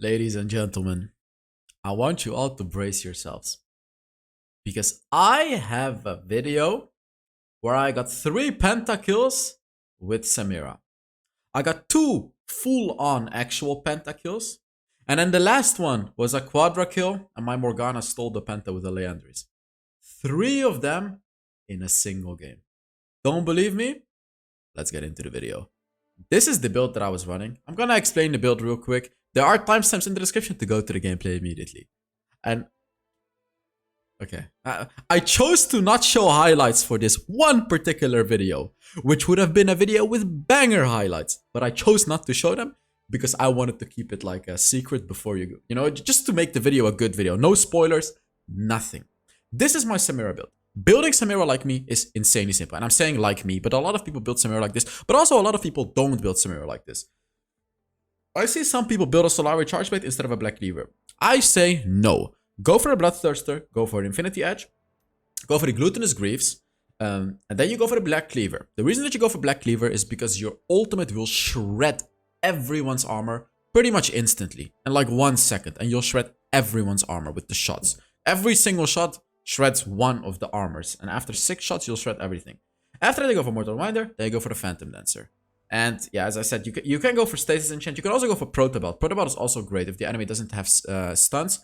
Ladies and gentlemen, I want you all to brace yourselves because I have a video where I got 3 pentakills with Samira. I got 2 full-on actual pentakills, and then the last one was a quadra kill, and my Morgana stole the penta with the Leandris. 3 of them in a single game. Don't believe me? Let's get into the video. This is the build that I was running. I'm gonna explain the build real quick. There are timestamps in the description to go to the gameplay immediately. And okay, I chose to not show highlights for this one particular video, which would have been a video with banger highlights, but I chose not to show them because I wanted to keep it like a secret before you go, just to make the video a good video. No spoilers, nothing. This is my Samira build. Building Samira like me is insanely simple. And I'm saying like me, but a lot of people build Samira like this, but also a lot of people don't build Samira like this. I see some people build a Solari Charge Blade instead of a Black Cleaver. I say no. Go for a Bloodthirster, go for an Infinity Edge, go for the Glutinous Greaves, and then you go for the Black Cleaver. The reason that you go for Black Cleaver is because your ultimate will shred everyone's armor pretty much instantly, in like 1 second, and you'll shred everyone's armor with the shots. Every single shot shreds one of the armors, and after 6 shots, you'll shred everything. After that, you go for Mortal Winder, then you go for the Phantom Dancer. And yeah, as I said, you can go for Stasis Enchant. You can also go for Protobelt. Protobelt is also great if the enemy doesn't have stuns.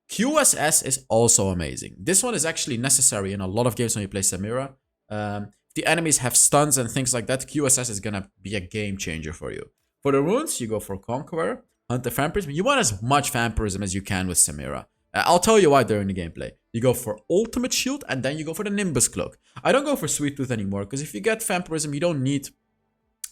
QSS is also amazing. This one is actually necessary in a lot of games when you play Samira. If the enemies have stuns and things like that, QSS is gonna be a game changer for you. For the runes, you go for Conqueror, Hunter Vampirism. You want as much Vampirism as you can with Samira. I'll tell you why during the gameplay. You go for Ultimate Shield, and then you go for the Nimbus Cloak. I don't go for Sweet Tooth anymore, because if you get Vampirism, you don't need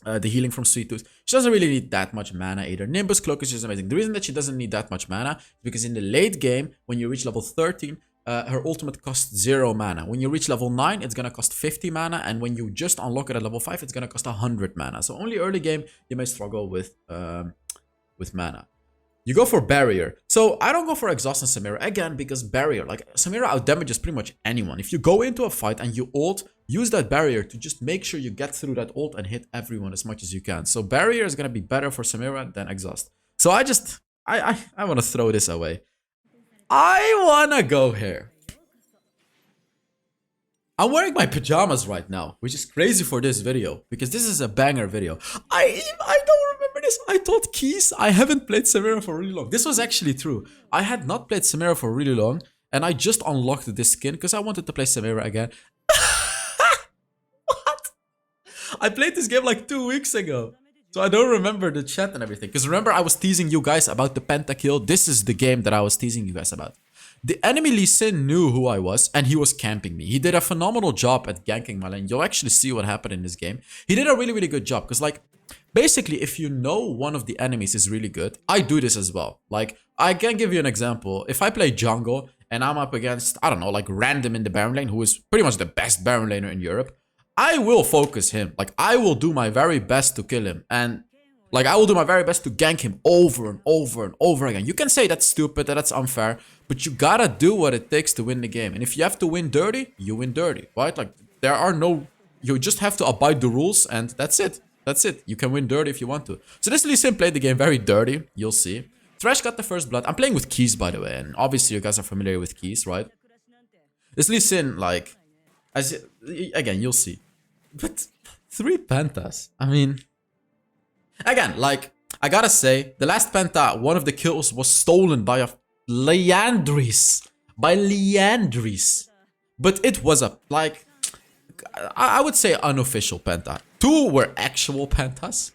the healing from Sweet Tooth. She doesn't really need that much mana either. Nimbus Cloak is just amazing. The reason that she doesn't need that much mana is because in the late game, when you reach level 13, her ultimate costs 0 mana. When you reach level 9, it's gonna cost 50 mana, and when you just unlock it at level 5, it's gonna cost 100 mana. So only early game, you may struggle with mana. You go for Barrier. So I don't go for Exhaust on Samira again because Barrier, like Samira outdamages pretty much anyone. If you go into a fight and you ult, use that Barrier to just make sure you get through that ult and hit everyone as much as you can. So Barrier is gonna be better for Samira than Exhaust. So I wanna throw this away. I wanna go here. I'm wearing my pajamas right now, which is crazy for this video because this is a banger video. I don't remember this. I told Keys I haven't played Samira for really long. This was actually true. I had not played Samira for really long, and I just unlocked this skin because I wanted to play Samira again. What? I played this game like 2 weeks ago. So I don't remember the chat and everything. Because remember, I was teasing you guys about the pentakill. This is the game that I was teasing you guys about. The enemy Lee Sin knew who I was, and he was camping me. He did a phenomenal job at ganking my lane. You'll actually see what happened in this game. He did a really, really good job. Because, like, basically, if you know one of the enemies is really good, I do this as well. Like, I can give you an example. If I play jungle, and I'm up against, I don't know, like, random in the Baron lane, who is pretty much the best Baron laner in Europe, I will focus him. Like, I will do my very best to kill him. And like, I will do my very best to gank him over and over and over again. You can say that's stupid, that's unfair, but you gotta do what it takes to win the game. And if you have to win dirty, you win dirty, right? Like, there are no... You just have to abide the rules, and that's it. That's it. You can win dirty if you want to. So this Lee Sin played the game very dirty, you'll see. Thresh got the first blood. I'm playing with Keys, by the way, and obviously you guys are familiar with Keys, right? This Lee Sin, like... Again, you'll see. But 3 pentas, I mean... Again, like, I gotta say, the last penta, one of the kills was stolen by a Leandris. By Leandris. But it was a, like, I would say unofficial penta. 2 were actual pentas.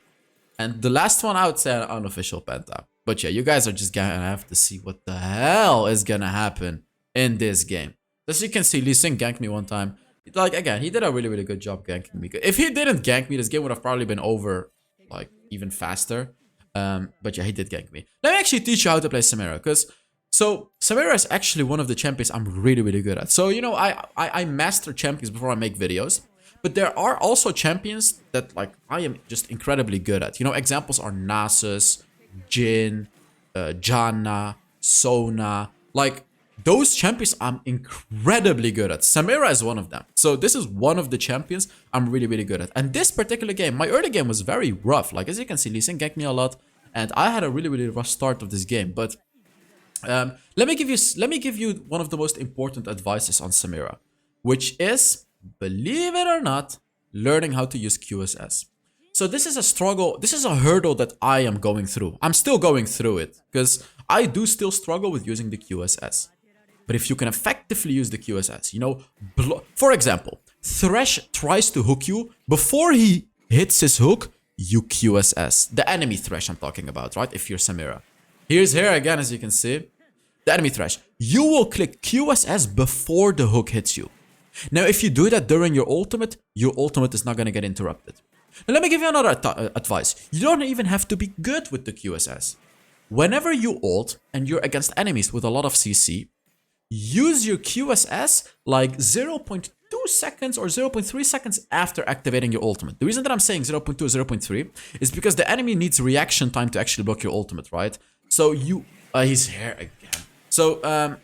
And the last one, I would say an unofficial penta. But yeah, you guys are just gonna have to see what the hell is gonna happen in this game. As you can see, Lee Sin ganked me one time. Like, again, he did a really, really good job ganking me. If he didn't gank me, this game would have probably been over, like, even faster. But yeah, he did gank me. Let me actually teach you how to play Samira, because Samira is actually one of the champions I'm really, really good at. So, you know, I master champions before I make videos, but there are also champions that, like, I am just incredibly good at. You know, examples are Nasus, Jhin, Janna, Sona. Like, those champions I'm incredibly good at. Samira is one of them. So this is one of the champions I'm really, really good at. And this particular game, my early game was very rough. Like, as you can see, Lee Sin ganked me a lot. and I had a really rough start of this game. But let me give you one of the most important advices on Samira, which is, believe it or not, learning how to use QSS. So this is a struggle, this is a hurdle that I am going through. I'm still going through it because I do still struggle with using the QSS. But if you can effectively use the QSS, you know, for example, Thresh tries to hook you. Before he hits his hook, you QSS. The enemy Thresh I'm talking about, right? If you're Samira. Here's here again, as you can see. The enemy Thresh. You will click QSS before the hook hits you. Now, if you do that during your ultimate is not going to get interrupted. Now, let me give you another advice. You don't even have to be good with the QSS. Whenever you ult and you're against enemies with a lot of CC, use your QSS like 0.2 seconds or 0.3 seconds after activating your ultimate. The reason that I'm saying 0.2 or 0.3 is because the enemy needs reaction time to actually block your ultimate, right? So you... he's here again. So,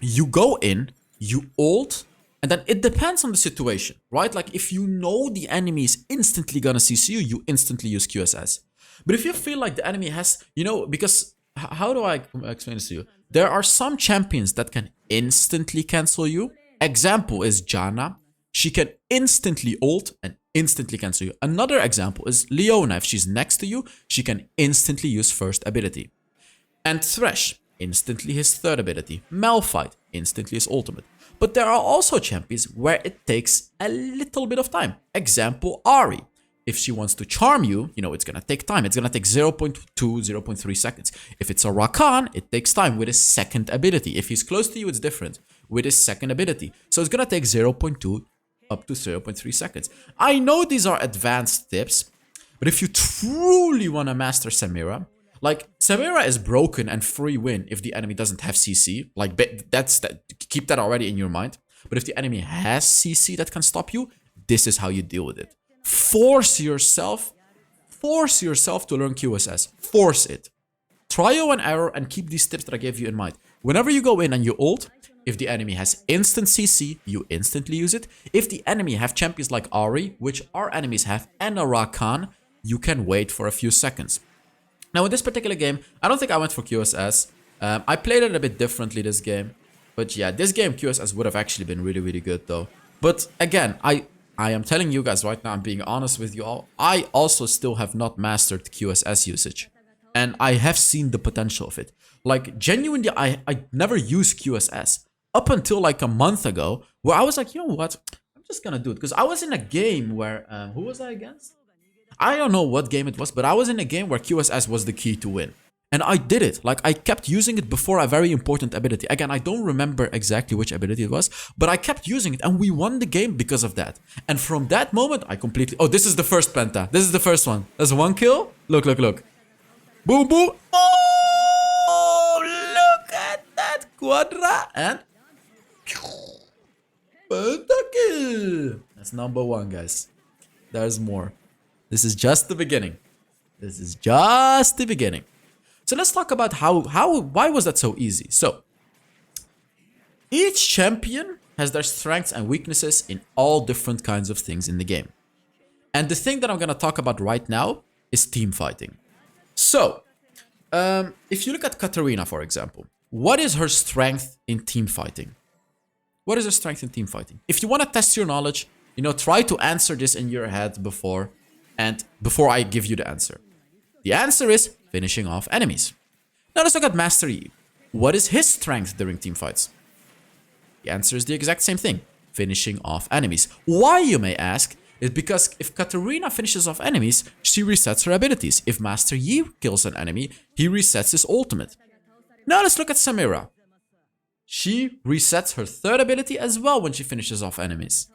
you go in, you ult, and then it depends on the situation, right? Like, if you know the enemy is instantly gonna CC you, you instantly use QSS. But if you feel like the enemy has, you know, because... How do I explain this to you? There are some champions that can instantly cancel you. Example is Janna. She can instantly ult and instantly cancel you. Another example is Leona. If she's next to you, she can instantly use first ability. And Thresh, instantly his third ability. Malphite, instantly his ultimate. But there are also champions where it takes a little bit of time. Example, Ahri. If she wants to charm you, you know, it's going to take time. It's going to take 0.2, 0.3 seconds. If it's a Rakan, it takes time with his second ability. If he's close to you, it's different with his second ability. So it's going to take 0.2 up to 0.3 seconds. I know these are advanced tips, but if you truly want to master Samira, like, Samira is broken and free win if the enemy doesn't have CC. Like, keep that already in your mind. But if the enemy has CC that can stop you, this is how you deal with it. Force yourself to learn QSS. Force it. Trial and error, and keep these tips that I gave you in mind. Whenever you go in and you ult, if the enemy has instant CC, you instantly use it. If the enemy have champions like Ahri, which our enemies have, and a Rakan, you can wait for a few seconds. Now, in this particular game, I don't think I went for QSS. I played it a bit differently this game. But yeah, this game QSS would have actually been really good though. But again, I am telling you guys right now, I'm being honest with you all, I also still have not mastered QSS usage. And I have seen the potential of it. Like, genuinely, I never used QSS up until like a month ago, where I was like, you know what, I'm just gonna do it. Because I was in a game where, who was I against? I don't know what game it was, but I was in a game where QSS was the key to win. And I did it. Like, I kept using it before a very important ability. Again, I don't remember exactly which ability it was, but I kept using it and we won the game because of that. And from that moment, I completely... Oh, this is the first Penta. This is the first one. There's one kill. Look. Boom, boom. Oh, look at that quadra. And... Penta kill. That's number one, guys. There's more. This is just the beginning. This is just the beginning. So let's talk about why was that so easy? So, each champion has their strengths and weaknesses in all different kinds of things in the game. And the thing that I'm going to talk about right now is team fighting. So, if you look at Katarina, for example, what is her strength in team fighting? What is her strength in team fighting? If you want to test your knowledge, you know, try to answer this in your head before I give you the answer. The answer is finishing off enemies. Now let's look at Master Yi. What is his strength during team fights? The answer is the exact same thing. Finishing off enemies. Why, you may ask, is because if Katarina finishes off enemies, she resets her abilities. If Master Yi kills an enemy, he resets his ultimate. Now let's look at Samira. She resets her third ability as well when she finishes off enemies.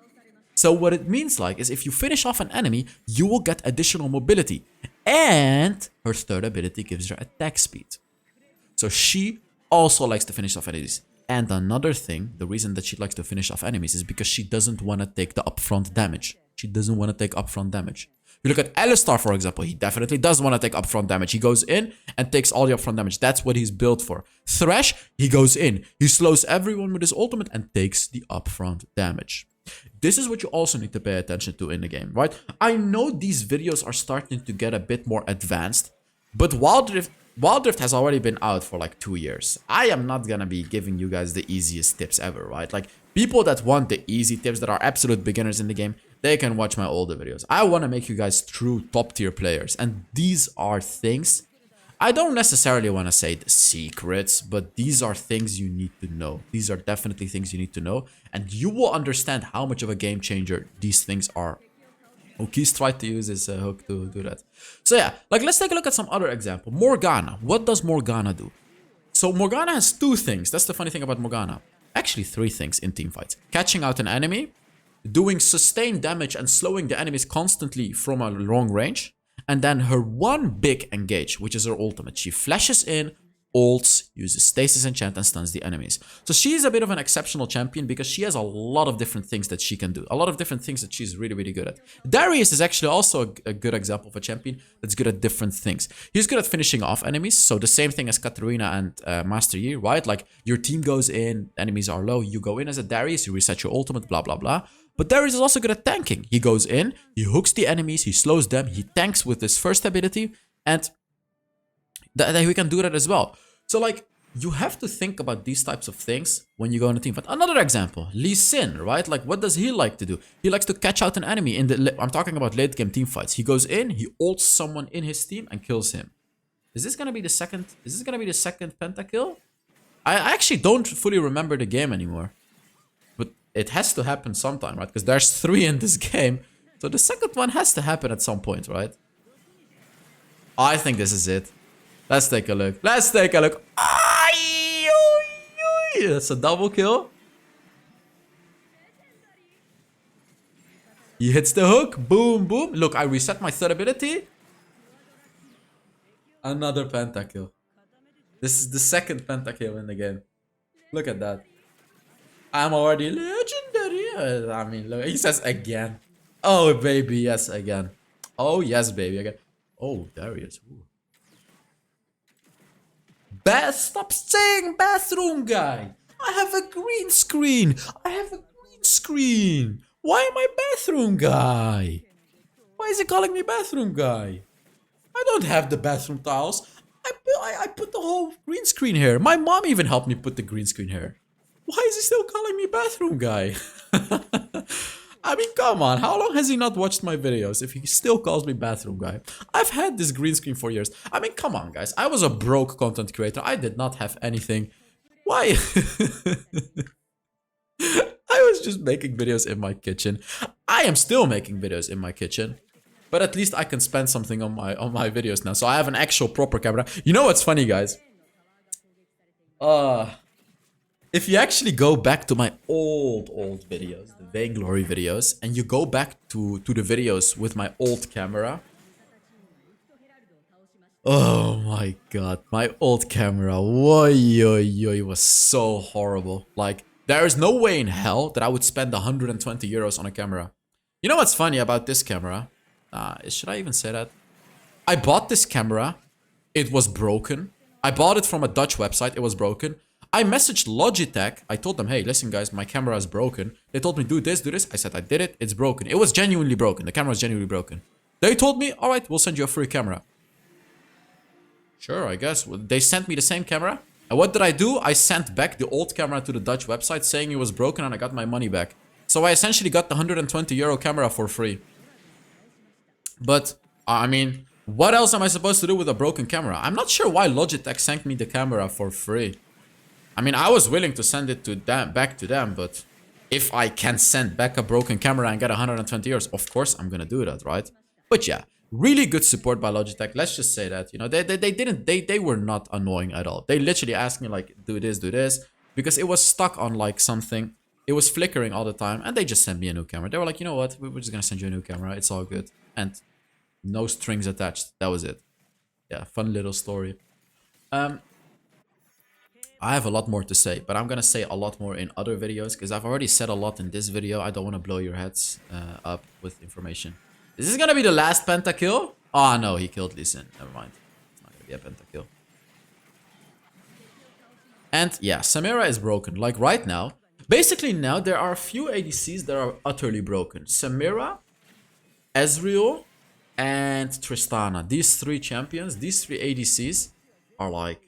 So what it means like is if you finish off an enemy, you will get additional mobility. And her third ability gives her attack speed. So she also likes to finish off enemies. And another thing, the reason that she likes to finish off enemies is because she doesn't want to take the upfront damage. She doesn't want to take upfront damage. You look at Alistar, for example, he definitely does want to take upfront damage. He goes in and takes all the upfront damage. That's what he's built for. Thresh, he goes in. He slows everyone with his ultimate and takes the upfront damage. This is what you also need to pay attention to in the game, right? I know these videos are starting to get a bit more advanced, But Wild Rift has already been out for like 2 years. I am not gonna be giving you guys the easiest tips ever, right? Like, people that want the easy tips, that are absolute beginners in the game, they can watch my older videos. I want to make you guys true top tier players. And these are things, I don't necessarily want to say the secrets, but these are things you need to know. These are definitely things you need to know. And you will understand how much of a game changer these things are. Oki's tried to use his hook to do that. So yeah, like, let's take a look at some other example. Morgana. What does Morgana do? So Morgana has 2 things. That's the funny thing about Morgana. Actually 3 things in teamfights. Catching out an enemy, doing sustained damage and slowing the enemies constantly from a long range. And then her one big engage, which is her ultimate. She flashes in, ults, uses stasis enchant, and stuns the enemies. So she is a bit of an exceptional champion because she has a lot of different things that she can do. A lot of different things that she's really, really good at. Darius is actually also a good example of a champion that's good at different things. He's good at finishing off enemies. So the same thing as Katarina and Master Yi, right? Like, your team goes in, enemies are low, you go in as a Darius, you reset your ultimate, blah, blah, blah. But Darius is also good at tanking. He goes in, he hooks the enemies, he slows them, he tanks with his first ability, and we can do that as well. So, like, you have to think about these types of things when you go in a team fight. Another example, Lee Sin, right? Like, what does he like to do? He likes to catch out an enemy in the... I'm talking about late game team fights. He goes in, he ults someone in his team and kills him. Is this gonna be the second... Is this gonna be the second pentakill? I actually don't fully remember the game anymore. But it has to happen sometime, right? Because there's 3 in this game. So the second one has to happen at some point, right? I think this is it. Let's take a look. Let's take a look. That's a double kill. He hits the hook. Boom, boom. Look, I reset my third ability. Another pentakill. This is the second pentakill in the game. Look at that. I'm already legendary. I mean, look, he says again. Oh, baby, yes, again. Oh, yes, baby, again. Oh, Darius. Ooh. Stop saying bathroom guy. I have a green screen. I have a green screen. Why am I bathroom guy? Why is he calling me bathroom guy? I don't have the bathroom tiles. I put the whole green screen here. My mom even helped me put the green screen here. Why is he still calling me bathroom guy? I mean, come on. How long has he not watched my videos if he still calls me bathroom guy? I've had this green screen for years. I mean, come on, guys. I was a broke content creator. I did not have anything. Why? I was just making videos in my kitchen. I am still making videos in my kitchen. But at least I can spend something on my videos now. So I have an actual proper camera. You know what's funny, guys? If you actually go back to my old videos, the Vainglory videos, and you go back to the videos with my old camera. Oh my god, my old camera, it was so horrible. Like, there is no way in hell that I would spend 120 euros on a camera. You know what's funny about this camera? Should I even say that? I bought this camera, it was broken. I bought it from a Dutch website, it was broken. I messaged Logitech. I told them, hey, listen, guys, my camera is broken. They told me, do this, do this. I said, I did it. It's broken. It was genuinely broken. The camera was genuinely broken. They told me, all right, we'll send you a free camera. Sure, I guess. Well, they sent me the same camera. And what did I do? I sent back the old camera to the Dutch website saying it was broken and I got my money back. So I essentially got the 120 euro camera for free. But, I mean, what else am I supposed to do with a broken camera? I'm not sure why Logitech sent me the camera for free. I mean, I was willing to send it to them, back to them, but if I can send back a broken camera and get 120 euros, of course I'm gonna do that, right? But yeah, really good support by Logitech. Let's just say that, you know, they were not annoying at all. They literally asked me like, do this, because it was stuck on like something. It was flickering all the time, and they just sent me a new camera. They were like, you know what, we're just gonna send you a new camera. It's all good, and no strings attached. That was it. Yeah, fun little story. I have a lot more to say, but I'm gonna say a lot more in other videos because I've already said a lot in this video. I don't want to blow your heads up with information. Is this gonna be the last pentakill? Oh no, he killed Lee Sin. Never mind. It's not gonna be a pentakill. And yeah, Samira is broken. Like right now, basically now there are a few ADCs that are utterly broken. Samira, Ezreal, and Tristana. These three champions, these three ADCs are like...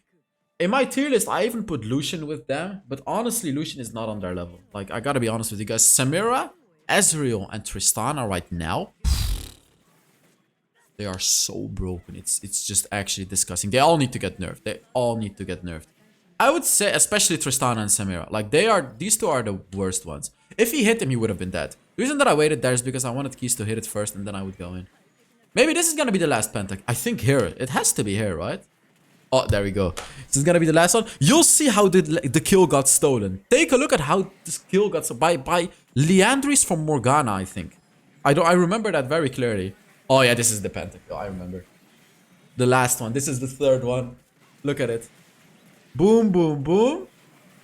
In my tier list, I even put Lucian with them. But honestly, Lucian is not on their level. Like, I gotta be honest with you guys. Samira, Ezreal, and Tristana right now... They are so broken. It's just actually disgusting. They all need to get nerfed. They all need to get nerfed. I would say, especially Tristana and Samira. Like, these two are the worst ones. If he hit him, he would have been dead. The reason that I waited there is because I wanted Keys to hit it first and then I would go in. Maybe this is gonna be the last penta. I think here. It has to be here, right? Oh, there we go. This is gonna be the last one. You'll see how the kill got stolen. Take a look at how this kill got stolen by Leandris from Morgana, I think. I remember that very clearly. Oh yeah, this is the penta kill. I remember. The last one. This is the third one. Look at it. Boom, boom, boom.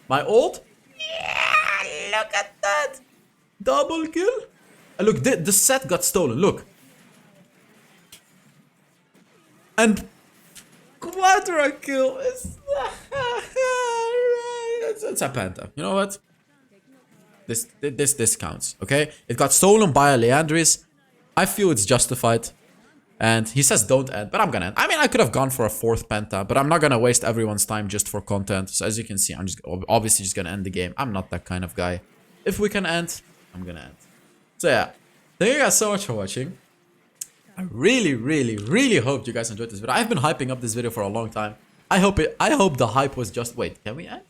My ult. Yeah, look at that. Double kill. Look, the set got stolen. Look. And Quadra kill is... it's a penta. You know what? This counts, okay? It got stolen by a Leandris. I feel it's justified. And he says don't end, but I'm gonna end. I mean, I could have gone for a fourth penta, but I'm not gonna waste everyone's time just for content. So as you can see, I'm just obviously just gonna end the game. I'm not that kind of guy. If we can end, I'm gonna end. So yeah, thank you guys so much for watching. I really hope you guys enjoyed this video. I've been hyping up this video for a long time. I hope the hype was just... Wait, can we end?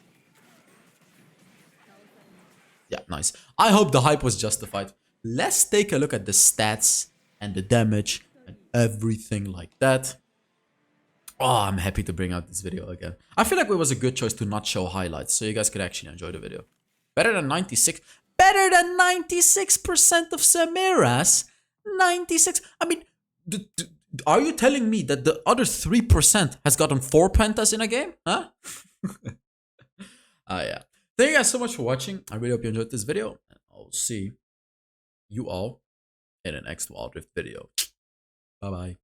Yeah, nice. I hope the hype was justified. Let's take a look at the stats and the damage and everything like that. Oh, I'm happy to bring out this video again. I feel like it was a good choice to not show highlights, so you guys could actually enjoy the video. Better than 96. Better than 96% of Samira's. 96. I mean, are you telling me that the other 3% has gotten 4 pentas in a game? Huh? Yeah. Thank you guys so much for watching. I really hope you enjoyed this video. And I'll see you all in the next Wild Rift video. Bye-bye.